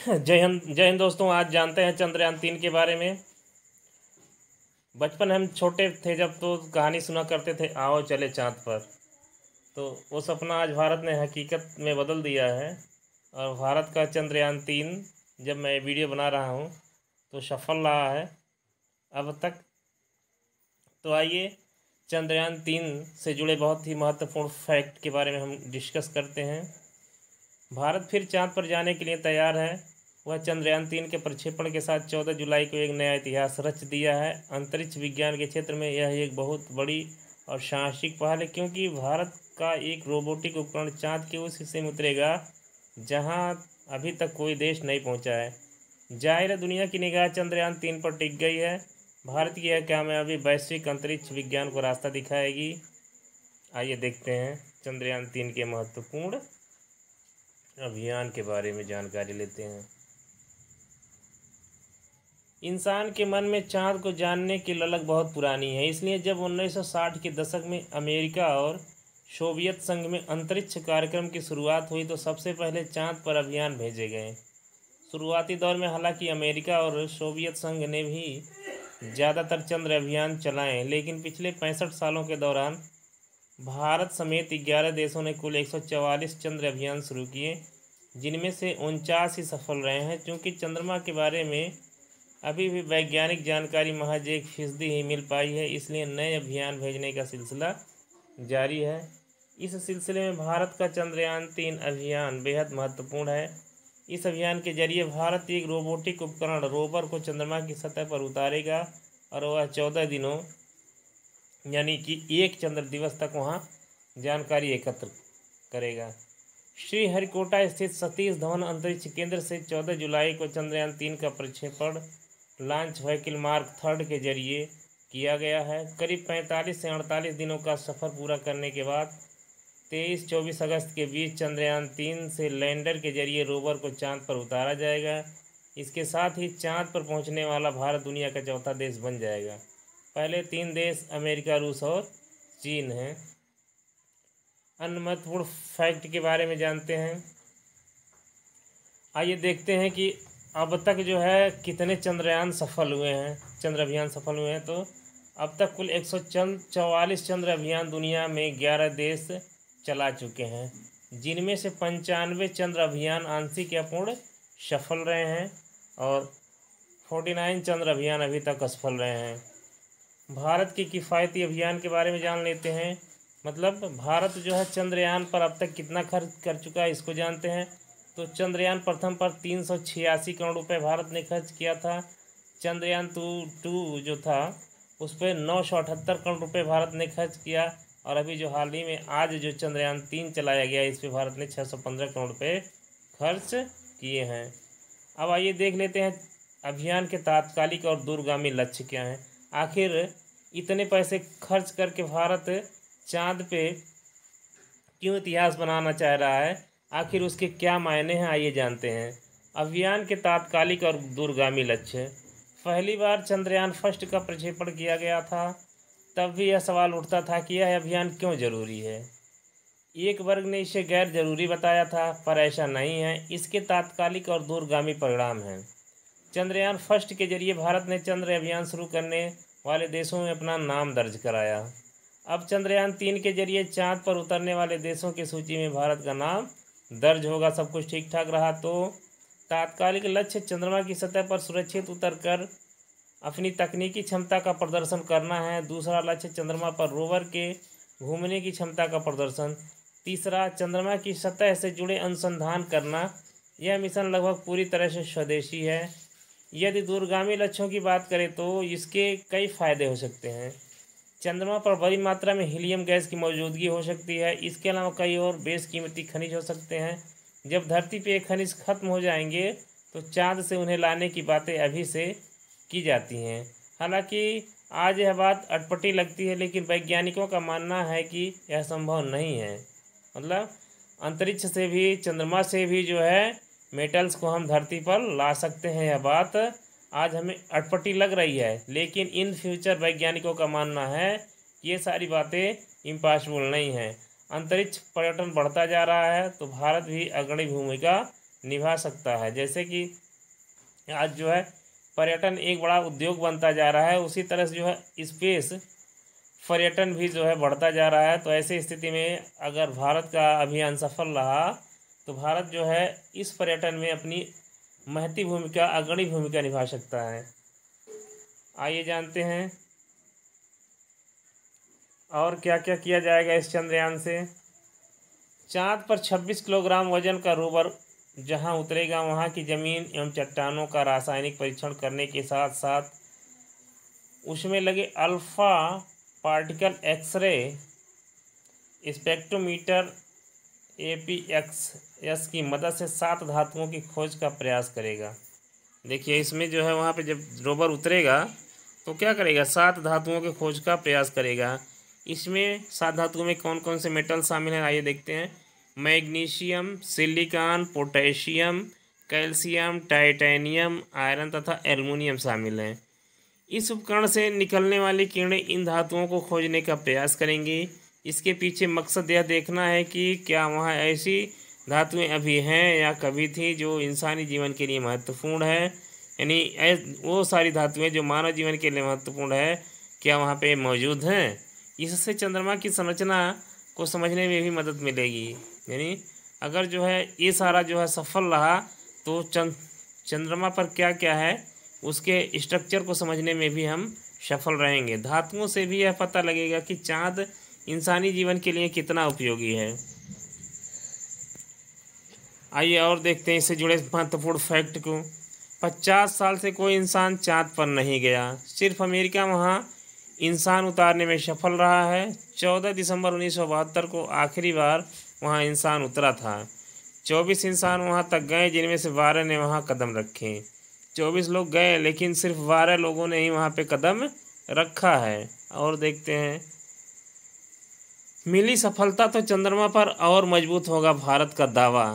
जय हिंद दोस्तों। आज जानते हैं चंद्रयान 3 के बारे में। बचपन हम छोटे थे जब तो कहानी सुना करते थे, आओ चले चांद पर। तो वो सपना आज भारत ने हकीकत में बदल दिया है। और भारत का चंद्रयान 3 जब मैं वीडियो बना रहा हूँ तो सफल रहा है अब तक। तो आइए चंद्रयान 3 से जुड़े बहुत ही महत्वपूर्ण फैक्ट के बारे में हम डिस्कस करते हैं। भारत फिर चांद पर जाने के लिए तैयार है। वह चंद्रयान 3 के प्रक्षेपण के साथ 14 जुलाई को एक नया इतिहास रच दिया है। अंतरिक्ष विज्ञान के क्षेत्र में यह एक बहुत बड़ी और साहसिक पहल है, क्योंकि भारत का एक रोबोटिक उपकरण चांद के उस हिस्से में उतरेगा जहां अभी तक कोई देश नहीं पहुंचा है। जाहिर है दुनिया की निगाह चंद्रयान 3 पर टिक गई है। भारत की यह कामयाबी वैश्विक अंतरिक्ष विज्ञान को रास्ता दिखाएगी। आइए देखते हैं चंद्रयान 3 के महत्वपूर्ण अभियान के बारे में जानकारी लेते हैं। इंसान के मन में चांद को जानने की ललक बहुत पुरानी है। इसलिए जब 1960 के दशक में अमेरिका और सोवियत संघ में अंतरिक्ष कार्यक्रम की शुरुआत हुई तो सबसे पहले चांद पर अभियान भेजे गए। शुरुआती दौर में हालांकि अमेरिका और सोवियत संघ ने भी ज़्यादातर चंद्र अभियान चलाए, लेकिन पिछले 65 सालों के दौरान भारत समेत 11 देशों ने कुल 144 चंद्र अभियान शुरू किए, जिनमें से 49 ही सफल रहे हैं। क्योंकि चंद्रमा के बारे में अभी भी वैज्ञानिक जानकारी महज 1% ही मिल पाई है, इसलिए नए अभियान भेजने का सिलसिला जारी है। इस सिलसिले में भारत का चंद्रयान 3 अभियान बेहद महत्वपूर्ण है। इस अभियान के जरिए भारत एक रोबोटिक उपकरण रोवर को चंद्रमा की सतह पर उतारेगा और वह 14 दिनों यानी कि 1 चंद्र दिवस तक वहां जानकारी एकत्र करेगा। श्रीहरिकोटा स्थित सतीश धवन अंतरिक्ष केंद्र से 14 जुलाई को चंद्रयान 3 का प्रक्षेपण लॉन्च व्हीकल मार्क 3 के जरिए किया गया है। करीब 45 से 48 दिनों का सफ़र पूरा करने के बाद 23-24 अगस्त के बीच चंद्रयान 3 से लैंडर के जरिए रोवर को चांद पर उतारा जाएगा। इसके साथ ही चांद पर पहुंचने वाला भारत दुनिया का चौथा देश बन जाएगा। पहले 3 देश अमेरिका, रूस और चीन हैं। अन्य महत्वपूर्ण फैक्ट के बारे में जानते हैं। आइए देखते हैं कि अब तक जो है कितने चंद्रयान सफल हुए हैं, चंद्र अभियान सफल हुए हैं। तो अब तक कुल 144 चंद्र अभियान दुनिया में 11 देश चला चुके हैं, जिनमें से 95 चंद्र अभियान आंशिक या पूर्ण सफल रहे हैं और 49 चंद्र अभियान अभी तक असफल रहे हैं। भारत के किफ़ायती अभियान के बारे में जान लेते हैं। मतलब भारत जो है चंद्रयान पर अब तक कितना खर्च कर चुका है इसको जानते हैं। तो चंद्रयान प्रथम पर 386 करोड़ रुपए भारत ने खर्च किया था। चंद्रयान टू जो था उस पर 978 करोड़ रुपए भारत ने खर्च किया। और अभी जो हाल ही में आज जो चंद्रयान 3 चलाया गया इस पर भारत ने 615 करोड़ रुपए खर्च किए हैं। अब आइए देख लेते हैं अभियान के तात्कालिक और दूरगामी लक्ष्य क्या हैं। आखिर इतने पैसे खर्च करके भारत चांद पे क्यों इतिहास बनाना चाह रहा है, आखिर उसके क्या मायने हैं, आइए जानते हैं। अभियान के तात्कालिक और दूरगामी लक्ष्य। पहली बार चंद्रयान 1 का प्रक्षेपण किया गया था, तब भी यह सवाल उठता था कि यह अभियान क्यों जरूरी है। एक वर्ग ने इसे गैर जरूरी बताया था, पर ऐसा नहीं है। इसके तात्कालिक और दूरगामी परिणाम हैं। चंद्रयान 1 के जरिए भारत ने चंद्र अभियान शुरू करने वाले देशों में अपना नाम दर्ज कराया। अब चंद्रयान 3 के जरिए चांद पर उतरने वाले देशों की सूची में भारत का नाम दर्ज होगा। सब कुछ ठीक ठाक रहा तो तात्कालिक लक्ष्य चंद्रमा की सतह पर सुरक्षित उतरकर अपनी तकनीकी क्षमता का प्रदर्शन करना है। दूसरा लक्ष्य चंद्रमा पर रोवर के घूमने की क्षमता का प्रदर्शन। तीसरा चंद्रमा की सतह से जुड़े अनुसंधान करना। यह मिशन लगभग पूरी तरह से स्वदेशी है। यदि दूरगामी लक्ष्यों की बात करें तो इसके कई फायदे हो सकते हैं। चंद्रमा पर बड़ी मात्रा में हीलियम गैस की मौजूदगी हो सकती है। इसके अलावा कई और बेशकीमती खनिज हो सकते हैं। जब धरती पे ये खनिज खत्म हो जाएंगे तो चांद से उन्हें लाने की बातें अभी से की जाती हैं। हालांकि आज यह बात अटपटी लगती है, लेकिन वैज्ञानिकों का मानना है कि यह संभव नहीं है। मतलब अंतरिक्ष से भी, चंद्रमा से भी जो है मेटल्स को हम धरती पर ला सकते हैं। यह बात आज हमें अटपटी लग रही है, लेकिन इन फ्यूचर वैज्ञानिकों का मानना है कि ये सारी बातें इम्पॉसिबल नहीं हैं। अंतरिक्ष पर्यटन बढ़ता जा रहा है तो भारत भी अग्रणी भूमिका निभा सकता है। जैसे कि आज जो है पर्यटन एक बड़ा उद्योग बनता जा रहा है, उसी तरह से जो है स्पेस पर्यटन भी जो है बढ़ता जा रहा है। तो ऐसी स्थिति में अगर भारत का अभियान सफल रहा तो भारत जो है इस पर्यटन में अपनी महती भूमिका, अग्रणी भूमिका निभा सकता है। आइए जानते हैं और क्या क्या किया जाएगा इस चंद्रयान से। चाँद पर 26 किलोग्राम वजन का रोवर जहां उतरेगा, वहां की ज़मीन एवं चट्टानों का रासायनिक परीक्षण करने के साथ साथ उसमें लगे alpha particle X ray spectrometer APXS की मदद से 7 धातुओं की खोज का प्रयास करेगा। देखिए इसमें जो है वहाँ पे जब रोवर उतरेगा तो क्या करेगा, 7 धातुओं की खोज का प्रयास करेगा। इसमें 7 धातुओं में कौन कौन से मेटल शामिल हैं, आइए देखते हैं। Magnesium, silicon, potassium, calcium, titanium, iron तथा एल्युमिनियम शामिल हैं। इस उपकरण से निकलने वाली किरणें इन धातुओं को खोजने का प्रयास करेंगी। इसके पीछे मकसद यह देखना है कि क्या वहाँ ऐसी धातुएं अभी हैं या कभी थी जो इंसानी जीवन के लिए महत्वपूर्ण है, यानी वो सारी धातुएं जो मानव जीवन के लिए महत्वपूर्ण है क्या वहाँ पे मौजूद हैं। इससे चंद्रमा की संरचना को समझने में भी मदद मिलेगी। यानी अगर जो है ये सारा जो है सफल रहा तो चंद्रमा पर क्या क्या है उसके स्ट्रक्चर को समझने में भी हम सफल रहेंगे। धातुओं से भी यह पता लगेगा कि चाँद इंसानी जीवन के लिए कितना उपयोगी है। आइए और देखते हैं इससे जुड़े महत्वपूर्ण फैक्ट को। 50 साल से कोई इंसान चाँद पर नहीं गया, सिर्फ अमेरिका वहाँ इंसान उतारने में सफल रहा है। 14 दिसंबर 1972 को आखिरी बार वहाँ इंसान उतरा था। 24 इंसान वहाँ तक गए जिनमें से 12 ने वहाँ कदम रखे। 24 लोग गए लेकिन सिर्फ 12 लोगों ने ही वहाँ पे कदम रखा है। और देखते हैं, मिली सफलता तो चंद्रमा पर और मजबूत होगा भारत का दावा।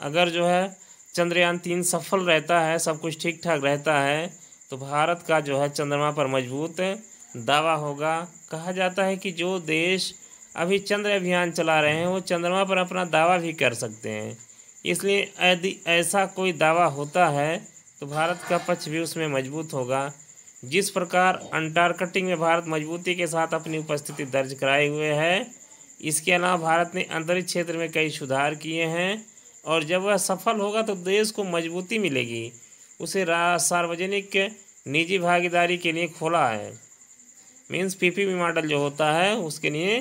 अगर जो है चंद्रयान 3 सफल रहता है, सब कुछ ठीक ठाक रहता है, तो भारत का जो है चंद्रमा पर मजबूत दावा होगा। कहा जाता है कि जो देश अभी चंद्र अभियान चला रहे हैं वो चंद्रमा पर अपना दावा भी कर सकते हैं। इसलिए यदि ऐसा कोई दावा होता है तो भारत का पक्ष भी उसमें मजबूत होगा। जिस प्रकार अंटार्कटिक में भारत मजबूती के साथ अपनी उपस्थिति दर्ज कराए हुए है, इसके अलावा भारत ने अंतरिक्ष क्षेत्र में कई सुधार किए हैं और जब वह सफल होगा तो देश को मजबूती मिलेगी। उसे सार्वजनिक निजी भागीदारी के लिए खोला है, मीन्स PPP मॉडल जो होता है उसके लिए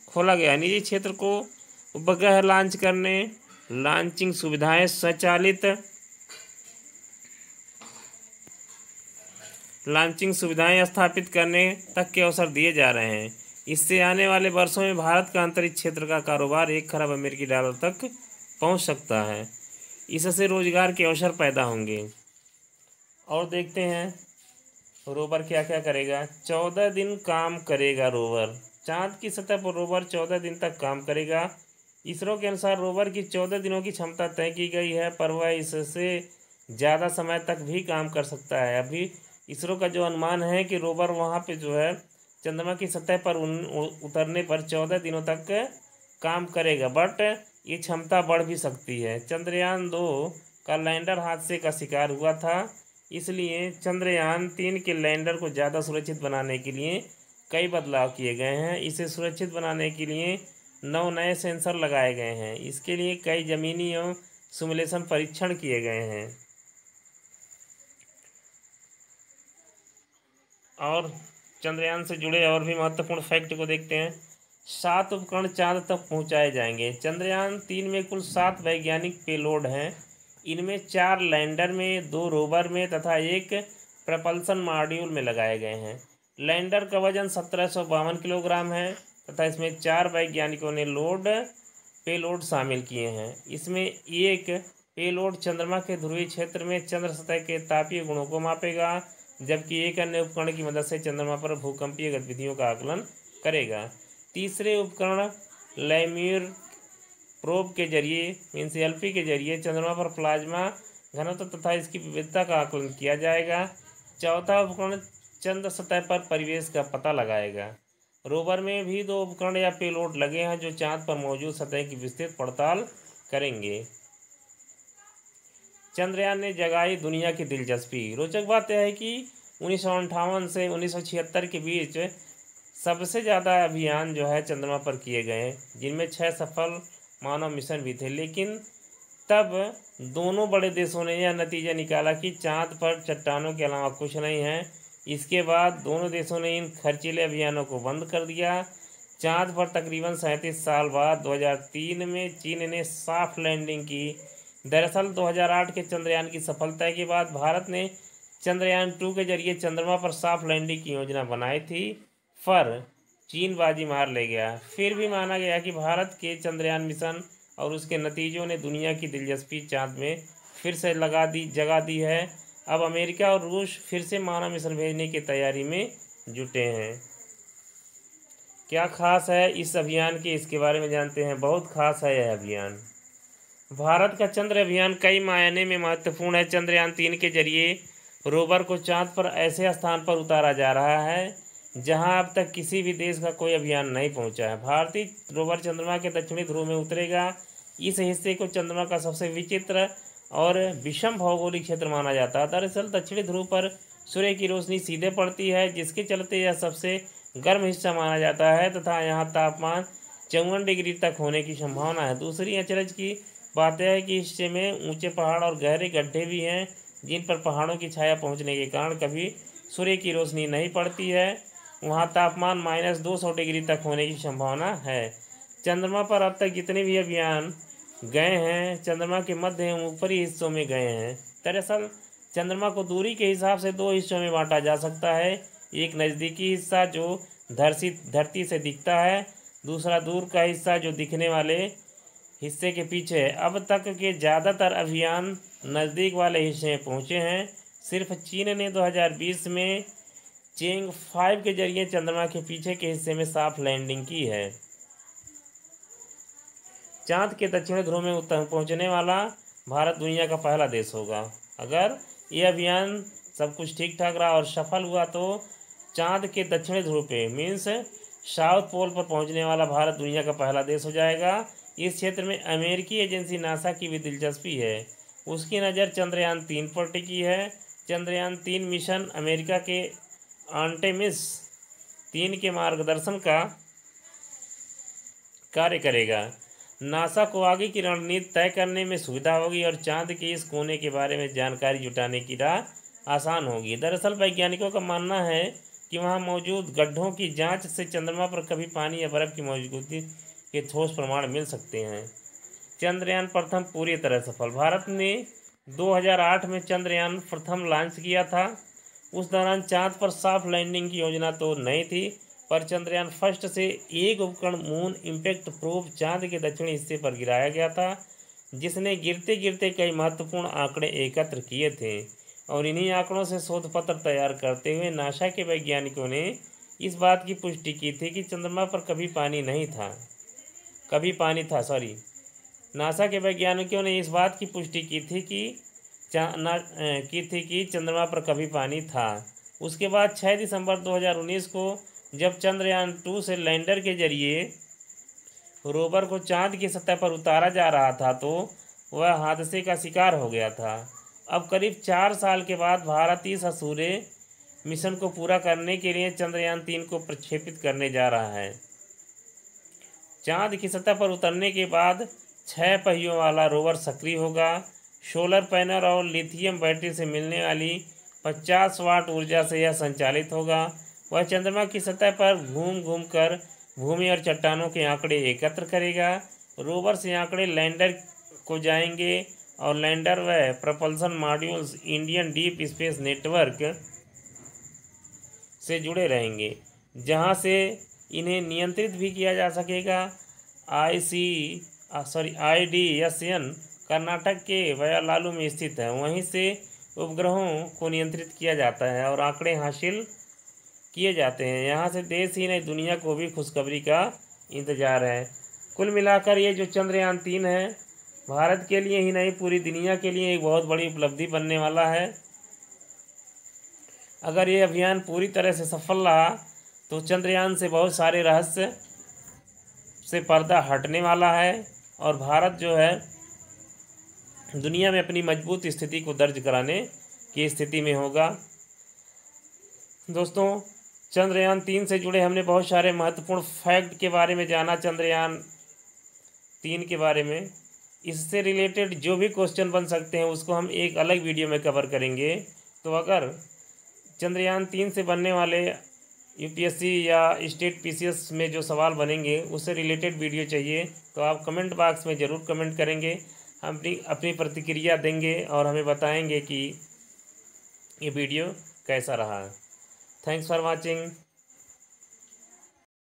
खोला गया। निजी क्षेत्र को उपग्रह लॉन्च करने, लॉन्चिंग सुविधाएं, स्वचालित लॉन्चिंग सुविधाएं स्थापित करने तक के अवसर दिए जा रहे हैं। इससे आने वाले वर्षों में भारत का अंतरिक्ष क्षेत्र का कारोबार 1 खरब अमेरिकी डॉलर तक पहुंच सकता है। इससे रोजगार के अवसर पैदा होंगे। और देखते हैं रोवर क्या क्या करेगा। 14 दिन काम करेगा रोवर। चाँद की सतह पर रोवर 14 दिन तक काम करेगा। इसरो के अनुसार रोवर की 14 दिनों की क्षमता तय की गई है, पर वह इससे ज़्यादा समय तक भी काम कर सकता है। अभी इसरो का जो अनुमान है कि रोवर वहाँ पे जो है चंद्रमा की सतह पर उतरने पर 14 दिनों तक काम करेगा, बट ये क्षमता बढ़ भी सकती है। चंद्रयान 2 का लैंडर हादसे का शिकार हुआ था, इसलिए चंद्रयान 3 के लैंडर को ज़्यादा सुरक्षित बनाने के लिए कई बदलाव किए गए हैं। इसे सुरक्षित बनाने के लिए 9 नए सेंसर लगाए गए हैं। इसके लिए कई ज़मीनी एवं सिमुलेशन परीक्षण किए गए हैं। और चंद्रयान से जुड़े और भी महत्वपूर्ण फैक्ट को देखते हैं। 7 उपकरण चाँद तक पहुंचाए जाएंगे। चंद्रयान 3 में कुल 7 वैज्ञानिक पेलोड हैं। इनमें 4 लैंडर में, 2 रोवर में तथा 1 प्रपल्सन मॉड्यूल में लगाए गए हैं। लैंडर का वजन 1752 किलोग्राम है तथा इसमें 4 वैज्ञानिकों ने पेलोड शामिल किए हैं। इसमें एक पेलोड चंद्रमा के ध्रुवीय क्षेत्र में चंद्र सतह के तापीय गुणों को मापेगा, जबकि एक अन्य उपकरण की मदद से चंद्रमा पर भूकंपीय गतिविधियों का आकलन करेगा। तीसरे उपकरण लैम्यूर प्रोब के जरिए, मीन्स LP के जरिए चंद्रमा पर प्लाज्मा घनत्व तथा इसकी विविधता का आकलन किया जाएगा। चौथा उपकरण चंद्र सतह पर परिवेश का पता लगाएगा। रोवर में भी 2 उपकरण या पेलोड लगे हैं जो चाँद पर मौजूद सतह की विस्तृत पड़ताल करेंगे। चंद्रयान ने जगाई दुनिया की दिलचस्पी। रोचक बात यह है कि 1958 से 1976 के बीच सबसे ज़्यादा अभियान जो है चंद्रमा पर किए गए, जिनमें 6 सफल मानव मिशन भी थे। लेकिन तब दोनों बड़े देशों ने यह नतीजा निकाला कि चांद पर चट्टानों के अलावा कुछ नहीं है। इसके बाद दोनों देशों ने इन खर्चीले अभियानों को बंद कर दिया। चांद पर तकरीबन 37 साल बाद 2003 में चीन ने सॉफ्ट लैंडिंग की। दरअसल 2008 के चंद्रयान की सफलता के बाद भारत ने चंद्रयान 2 के जरिए चंद्रमा पर सॉफ्ट लैंडिंग की योजना बनाई थी, पर चीन बाजी मार ले गया। फिर भी माना गया कि भारत के चंद्रयान मिशन और उसके नतीजों ने दुनिया की दिलचस्पी चांद में फिर से जगा दी है। अब अमेरिका और रूस फिर से मानव मिशन भेजने की तैयारी में जुटे हैं। क्या खास है इस अभियान के, इसके बारे में जानते हैं। बहुत खास है यह अभियान। भारत का चंद्र अभियान कई मायने में महत्वपूर्ण है। चंद्रयान 3 के जरिए रोवर को चांद पर ऐसे स्थान पर उतारा जा रहा है जहां अब तक किसी भी देश का कोई अभियान नहीं पहुंचा है। भारतीय रोवर चंद्रमा के दक्षिणी ध्रुव में उतरेगा। इस हिस्से को चंद्रमा का सबसे विचित्र और विषम भौगोलिक क्षेत्र माना जाता है। दरअसल दक्षिणी ध्रुव पर सूर्य की रोशनी सीधे पड़ती है, जिसके चलते यह सबसे गर्म हिस्सा माना जाता है तथा यहाँ तापमान 54 डिग्री तक होने की संभावना है। दूसरी अचरज की बात यह है कि हिस्से में ऊंचे पहाड़ और गहरे गड्ढे भी हैं, जिन पर पहाड़ों की छाया पहुंचने के कारण कभी सूर्य की रोशनी नहीं पड़ती है। वहाँ तापमान -200 डिग्री तक होने की संभावना है। चंद्रमा पर अब तक जितने भी अभियान गए हैं चंद्रमा के मध्य एवं ऊपरी हिस्सों में गए हैं। दरअसल चंद्रमा को दूरी के हिसाब से 2 हिस्सों में बांटा जा सकता है। एक नज़दीकी हिस्सा जो धरती से दिखता है, दूसरा दूर का हिस्सा जो दिखने वाले हिस्से के पीछे है। अब तक के ज़्यादातर अभियान नज़दीक वाले हिस्से में पहुँचे हैं। सिर्फ चीन ने 2020 में चेंग 5 के जरिए चंद्रमा के पीछे के हिस्से में सॉफ्ट लैंडिंग की है। चांद के दक्षिण ध्रुव में पहुंचने वाला भारत दुनिया का पहला देश होगा। अगर यह अभियान सब कुछ ठीक ठाक रहा और सफल हुआ तो चांद के दक्षिणी ध्रुव पे मीन्स साउथ पोल पर पहुंचने वाला भारत दुनिया का पहला देश हो जाएगा। इस क्षेत्र में अमेरिकी एजेंसी नासा की भी दिलचस्पी है। उसकी नज़र चंद्रयान 3 पर टिकी है। चंद्रयान 3 मिशन अमेरिका के आर्टेमिस 3 के मार्गदर्शन का कार्य करेगा। नासा को आगे की रणनीति तय करने में सुविधा होगी और चांद के इस कोने के बारे में जानकारी जुटाने की राह आसान होगी। दरअसल वैज्ञानिकों का मानना है कि वहां मौजूद गड्ढों की जांच से चंद्रमा पर कभी पानी या बर्फ की मौजूदगी के ठोस प्रमाण मिल सकते हैं। चंद्रयान प्रथम पूरी तरह सफल। भारत ने 2008 में चंद्रयान प्रथम लॉन्च किया था। उस दौरान चांद पर सॉफ्ट लैंडिंग की योजना तो नहीं थी, पर चंद्रयान फर्स्ट से एक उपकरण मून इम्पैक्ट प्रोब चांद के दक्षिणी हिस्से पर गिराया गया था, जिसने गिरते गिरते कई महत्वपूर्ण आंकड़े एकत्र किए थे। और इन्हीं आंकड़ों से शोध पत्र तैयार करते हुए नासा के वैज्ञानिकों ने इस बात की पुष्टि की थी कि चंद्रमा पर कभी पानी नहीं था नासा के वैज्ञानिकों ने इस बात की पुष्टि की थी कि चंद्रमा पर कभी पानी था। उसके बाद 6 दिसंबर 2019 को जब चंद्रयान 2 से लैंडर के जरिए रोवर को चांद की सतह पर उतारा जा रहा था तो वह हादसे का शिकार हो गया था। अब करीब 4 साल के बाद भारत इस अधूरे मिशन को पूरा करने के लिए चंद्रयान 3 को प्रक्षेपित करने जा रहा है। चांद की सतह पर उतरने के बाद 6 पहियों वाला रोवर सक्रिय होगा। सोलर पैनल और लिथियम बैटरी से मिलने वाली 50 वाट ऊर्जा से यह संचालित होगा। वह चंद्रमा की सतह पर घूम घूम कर भूमि और चट्टानों के आंकड़े एकत्र करेगा। रोवर से आंकड़े लैंडर को जाएंगे और लैंडर व propulsion modules Indian deep space network से जुड़े रहेंगे, जहां से इन्हें नियंत्रित भी किया जा सकेगा। IDSN कर्नाटक के वयालालू में स्थित है। वहीं से उपग्रहों को नियंत्रित किया जाता है और आंकड़े हासिल किए जाते हैं। यहाँ से देश ही नहीं दुनिया को भी खुशखबरी का इंतजार है। कुल मिलाकर ये जो चंद्रयान 3 है भारत के लिए ही नहीं पूरी दुनिया के लिए एक बहुत बड़ी उपलब्धि बनने वाला है। अगर ये अभियान पूरी तरह से सफल रहा तो चंद्रयान से बहुत सारे रहस्य से पर्दा हटने वाला है और भारत जो है दुनिया में अपनी मजबूत स्थिति को दर्ज कराने की स्थिति में होगा। दोस्तों, चंद्रयान-3 से जुड़े हमने बहुत सारे महत्वपूर्ण फैक्ट के बारे में जाना, चंद्रयान-3 के बारे में। इससे रिलेटेड जो भी क्वेश्चन बन सकते हैं उसको हम एक अलग वीडियो में कवर करेंगे। तो अगर चंद्रयान-3 से बनने वाले यूपीएससी या स्टेट पीसीएस में जो सवाल बनेंगे उससे रिलेटेड वीडियो चाहिए तो आप कमेंट बॉक्स में ज़रूर कमेंट करेंगे। हम अपनी प्रतिक्रिया देंगे और हमें बताएंगे कि ये वीडियो कैसा रहा। Thanks for watching.